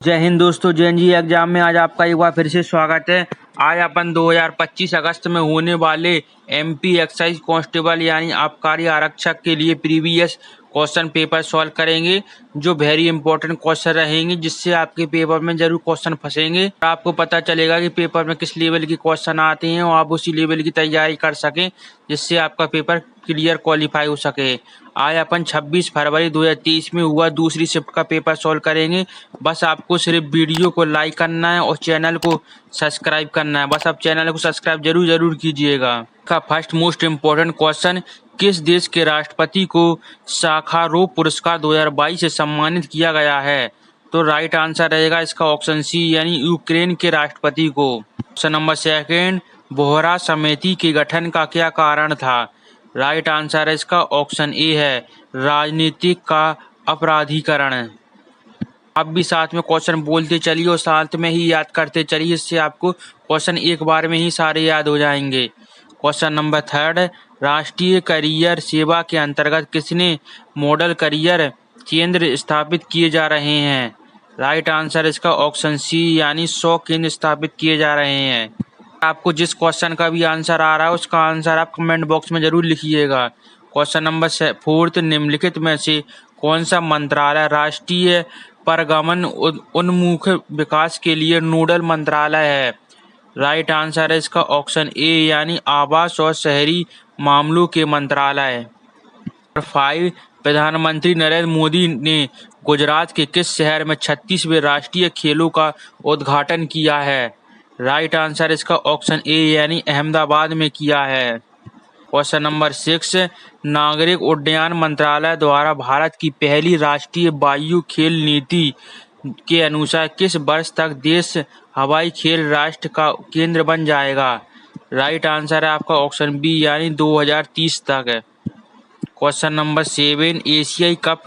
जय हिंद दोस्तों, JNG exam में आज आपका एक बार फिर से स्वागत है। आज अपन 2025 अगस्त में होने वाले एमपी एक्साइज कांस्टेबल यानी आबकारी आरक्षक के लिए प्रीवियस क्वेश्चन पेपर सॉल्व करेंगे, जो वेरी इंपॉर्टेंट क्वेश्चन रहेंगे, जिससे आपके पेपर में जरूर क्वेश्चन फंसेंगे। आपको पता चलेगा कि पेपर में किस लेवल के क्वेश्चन आते हैं और आप उसी लेवल की तैयारी कर सकें, जिससे आपका पेपर क्लियर क्वालिफाई हो सके। आज अपन 26 फरवरी 2023 में हुआ दूसरी शिफ्ट का पेपर सॉल्व करेंगे। बस आपको सिर्फ वीडियो को लाइक करना है और चैनल को सब्सक्राइब करना है। बस आप चैनल को सब्सक्राइब जरूर कीजिएगा। का फर्स्ट मोस्ट इम्पोर्टेंट क्वेश्चन, किस देश के राष्ट्रपति को साखारोव पुरस्कार 2022 से सम्मानित किया गया है? तो राइट आंसर रहेगा इसका ऑप्शन सी यानी यूक्रेन के राष्ट्रपति को। ऑप्शन नंबर सेकंड, बोहरा समिति के गठन का क्या कारण था? राइट आंसर है इसका ऑप्शन ए है राजनीतिक का अपराधीकरण। आप भी साथ में क्वेश्चन बोलते चलिए और साथ में ही याद करते चलिए, इससे आपको क्वेश्चन एक बार में ही सारे याद हो जाएंगे। क्वेश्चन नंबर थर्ड, राष्ट्रीय करियर सेवा के अंतर्गत कितने मॉडल करियर केंद्र स्थापित किए जा रहे हैं? राइट आंसर इसका ऑप्शन सी यानी 100 केंद्र स्थापित किए जा रहे हैं। आपको जिस क्वेश्चन का भी आंसर आ रहा है उसका आंसर आप कमेंट बॉक्स में जरूर लिखिएगा। क्वेश्चन नंबर फोर्थ, निम्नलिखित में से कौन सा मंत्रालय राष्ट्रीय परगमन उन्मुख विकास के लिए नोडल मंत्रालय है? राइट आंसर है इसका ऑप्शन ए यानी आवास और शहरी मामलों के मंत्रालय। नंबर 5, प्रधानमंत्री नरेंद्र मोदी ने गुजरात के किस शहर में 36वें राष्ट्रीय खेलों का उद्घाटन किया है? राइट आंसर इसका ऑप्शन ए यानी अहमदाबाद में किया है। क्वेश्चन नंबर 6, नागरिक उड्डयन मंत्रालय द्वारा भारत की पहली राष्ट्रीय वायु खेल नीति के अनुसार किस वर्ष तक देश हवाई खेल राष्ट्र का केंद्र बन जाएगा? राइट आंसर है आपका ऑप्शन बी यानी 2030 तक। क्वेश्चन नंबर 7, एशियाई कप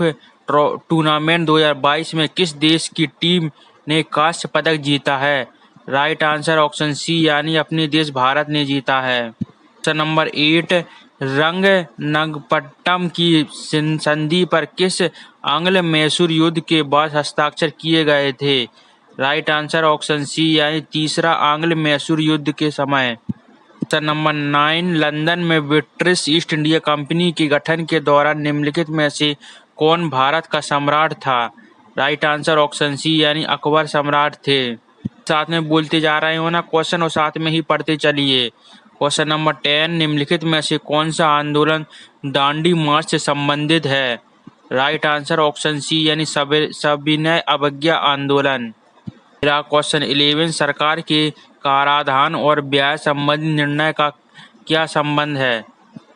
टूर्नामेंट 2022 में किस देश की टीम ने कांस्य पदक जीता है? राइट आंसर ऑप्शन सी यानी अपने देश भारत ने जीता है। क्वेश्चन नंबर 8, रंगनंगपट्टम की संधि पर किस आंग्ल मैसूर युद्ध के बाद हस्ताक्षर किए गए थे? राइट आंसर ऑप्शन सी यानी तीसरा आंग्ल मैसूर युद्ध के समय। क्वेश्चन नंबर 9, लंदन में ब्रिटिश ईस्ट इंडिया कंपनी के गठन के दौरान निम्नलिखित में से कौन भारत का सम्राट था? राइट आंसर ऑप्शन सी यानी अकबर सम्राट थे। साथ में बोलते जा रहे हो ना क्वेश्चन और साथ में ही पढ़ते चलिए। क्वेश्चन नंबर 10, निम्नलिखित में से कौन सा आंदोलन दांडी मार्च से संबंधित है? राइट आंसर ऑप्शन सी यानी सविनय अवज्ञा आंदोलन। क्वेश्चन 11, सरकार के कराधान और ब्याज संबंधी निर्णय का क्या संबंध है?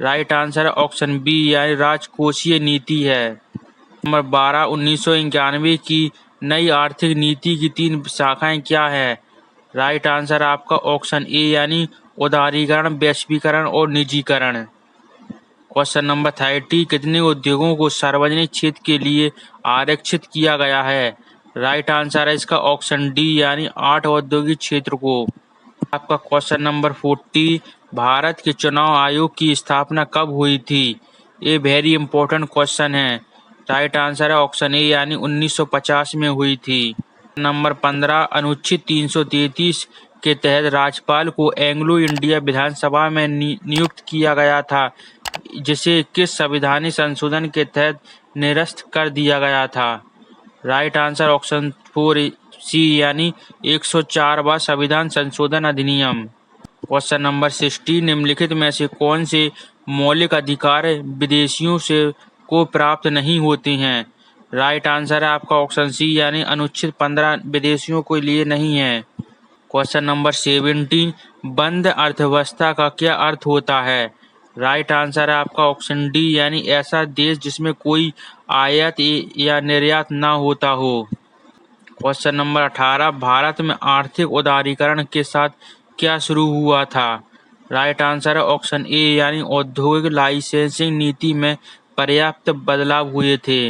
राइट आंसर ऑप्शन बी यानी राजकोषीय नीति है। नंबर 12, 1991 की नई आर्थिक नीति की 3 शाखाएं क्या है? राइट आंसर आपका ऑप्शन ए यानी उदारीकरण, वैश्वीकरण और निजीकरण। क्वेश्चन नंबर 30, कितने उद्योगों को सार्वजनिक क्षेत्र के लिए आरक्षित किया गया है? राइट आंसर है इसका ऑप्शन डी यानी 8 औद्योगिक क्षेत्र को। आपका क्वेश्चन नंबर 40, भारत के चुनाव आयोग की स्थापना कब हुई थी? ये वेरी इंपॉर्टेंट क्वेश्चन है। राइट आंसर है ऑप्शन ए यानी 1950 में हुई थी। नंबर 15, अनुच्छेद 333 के तहत राज्यपाल को एंग्लो इंडिया विधानसभा में नियुक्त किया गया था, जिसे किस संवैधानिक संशोधन के तहत निरस्त कर दिया गया था? राइट आंसर ऑप्शन 4 सी यानी 104वां संविधान संशोधन अधिनियम। क्वेश्चन नंबर 16, निम्नलिखित में से कौन से मौलिक अधिकार विदेशियों से को प्राप्त नहीं होते हैं? राइट आंसर है आपका ऑप्शन सी यानी अनुच्छेद 15 विदेशियों के लिए नहीं है। क्वेश्चन नंबर 17, बंद अर्थव्यवस्था का क्या अर्थ होता है? राइट आंसर है आपका ऑप्शन डी यानी ऐसा देश जिसमें कोई आयात या निर्यात ना होता हो। क्वेश्चन नंबर 18, भारत में आर्थिक उदारीकरण के साथ क्या शुरू हुआ था? राइट आंसर है ऑप्शन ए यानी औद्योगिक लाइसेंसिंग नीति में पर्याप्त बदलाव हुए थे।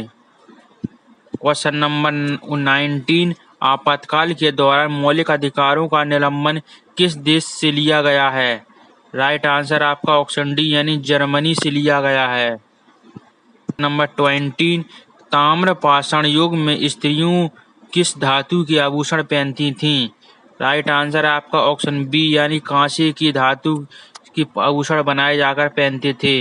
क्वेश्चन नंबर 19, आपातकाल के दौरान मौलिक अधिकारों का निलंबन किस देश से लिया गया है? राइट आंसर आपका ऑप्शन डी यानी जर्मनी से लिया गया है। नंबर 20, ताम्रपाषाण युग में स्त्रियों किस धातु के आभूषण पहनती थीं? राइट आंसर है आपका ऑप्शन बी यानी कांसे की धातु की आभूषण बनाए जाकर पहनते थे।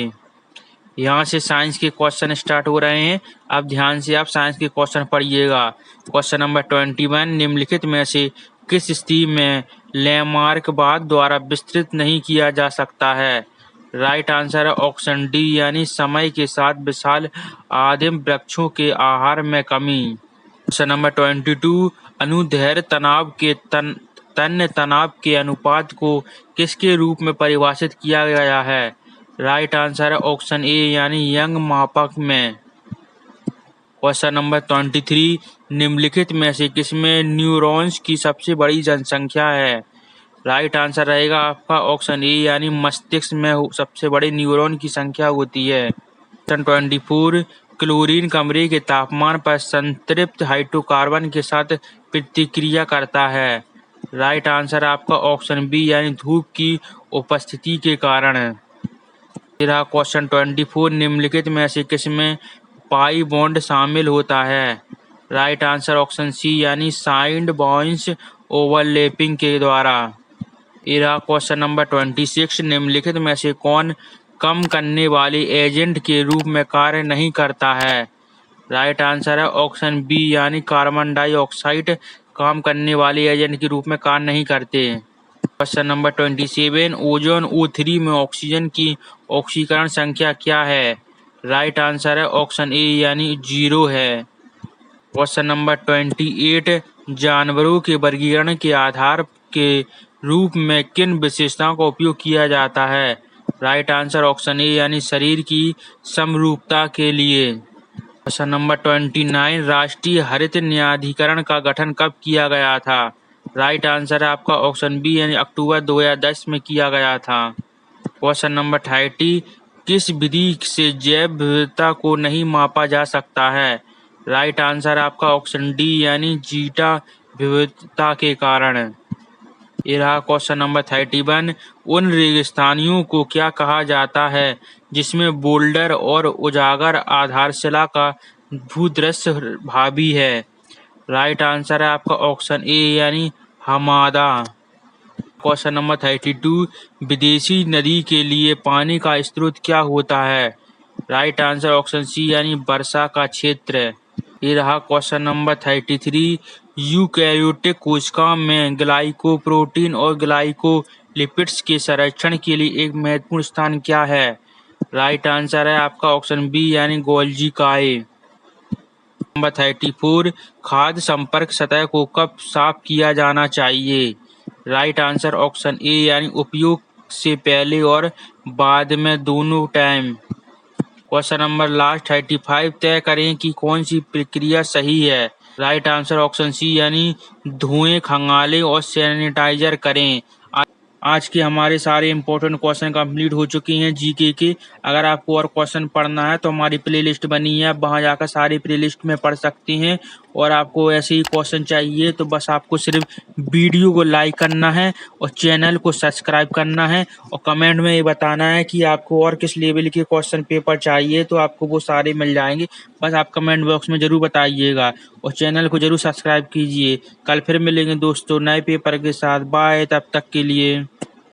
यहाँ से साइंस के क्वेश्चन स्टार्ट हो रहे हैं। अब ध्यान से आप साइंस के क्वेश्चन पढ़िएगा। क्वेश्चन नंबर 21, निम्नलिखित में से किस स्थिति में लैमार्कवाद द्वारा विस्तृत नहीं किया जा सकता है? राइट आंसर है ऑप्शन डी यानी समय के साथ विशाल आदिम वृक्षों के आहार में कमी। क्वेश्चन नंबर 22, अनुदैर्ध्य तनाव के तन्य तनाव के अनुपात को किसके रूप में परिभाषित किया गया है? राइट आंसर है ऑप्शन ए यानी यंग मापक में। क्वेश्चन नंबर 23, निम्नलिखित में से किसमें न्यूरॉन्स की सबसे बड़ी जनसंख्या है? राइट आंसर रहेगा आपका ऑप्शन ए यानी मस्तिष्क में सबसे बड़े न्यूरॉन की संख्या होती है। क्वेश्चन 24, क्लोरीन कमरे के तापमान पर संतृप्त हाइड्रोकार्बन के साथ प्रतिक्रिया करता है। राइट आंसर आपका ऑप्शन बी यानी धूप की उपस्थिति के कारण। रहा क्वेश्चन 24, निम्नलिखित में से किसमें पाई बॉन्ड शामिल होता है? राइट आंसर ऑप्शन सी यानी साइड बॉन्ड्स ओवरलैपिंग के द्वारा। रहा क्वेश्चन नंबर 26, निम्नलिखित में से कौन कम करने वाले एजेंट के रूप में कार्य नहीं करता है? राइट आंसर है ऑप्शन बी यानी कार्बन डाइऑक्साइड काम करने वाले एजेंट के रूप में कार्य नहीं करते। क्वेश्चन नंबर 27, ओजोन O3 में ऑक्सीजन की ऑक्सीकरण संख्या क्या है? राइट आंसर है ऑप्शन ए यानी 0 है। क्वेश्चन नंबर 28, जानवरों के वर्गीकरण के आधार के रूप में किन विशेषताओं का उपयोग किया जाता है? राइट आंसर ऑप्शन ए यानी शरीर की समरूपता के लिए। क्वेश्चन नंबर 29, राष्ट्रीय हरित न्यायाधिकरण का गठन कब किया गया था? राइट आंसर है आपका ऑप्शन बी यानी अक्टूबर 2010 में किया गया था। क्वेश्चन नंबर 30, किस विधि से जैव विविधता को नहीं मापा जा सकता है? राइट आंसर आपका ऑप्शन डी यानी जीटा विविधता के कारण। ये रहा क्वेश्चन नंबर 31, उन रेगिस्तानियों को क्या कहा जाता है जिसमें बोल्डर और उजागर आधारशिला का भूदृश्य भावी है? राइट आंसर है आपका ऑप्शन ए यानी हमादा। क्वेश्चन नंबर 32, विदेशी नदी के लिए पानी का स्रोत क्या होता है? राइट आंसर ऑप्शन सी यानी वर्षा का क्षेत्र। ये रहा क्वेश्चन नंबर 33, यूकैरियोटिक कोशिका में ग्लाइकोप्रोटीन और ग्लाइकोलिपिड्स के संरक्षण के लिए एक महत्वपूर्ण स्थान क्या है? राइट आंसर है आपका ऑप्शन बी यानी गोल्जी काय। नंबर 34, खाद्य संपर्क सतह को कब साफ किया जाना चाहिए? राइट आंसर ऑप्शन ए यानी उपयोग से पहले और बाद में दोनों टाइम। क्वेश्चन नंबर लास्ट 35, तय करें कि कौन सी प्रक्रिया सही है? राइट आंसर ऑप्शन सी यानी धोएं, खंगालें और सैनिटाइजर करें। आज के हमारे सारे इंपॉर्टेंट क्वेश्चन कंप्लीट हो चुके हैं जीके के। अगर आपको और क्वेश्चन पढ़ना है तो हमारी प्लेलिस्ट बनी है, वहाँ जाकर सारी प्लेलिस्ट में पढ़ सकते हैं। और आपको ऐसे ही क्वेश्चन चाहिए तो बस आपको सिर्फ वीडियो को लाइक करना है और चैनल को सब्सक्राइब करना है और कमेंट में ये बताना है कि आपको और किस लेवल के क्वेश्चन पेपर चाहिए, तो आपको वो सारे मिल जाएंगे। बस आप कमेंट बॉक्स में ज़रूर बताइएगा और चैनल को ज़रूर सब्सक्राइब कीजिए। कल फिर मिलेंगे दोस्तों नए पेपर के साथ। बाय, तब तक के लिए।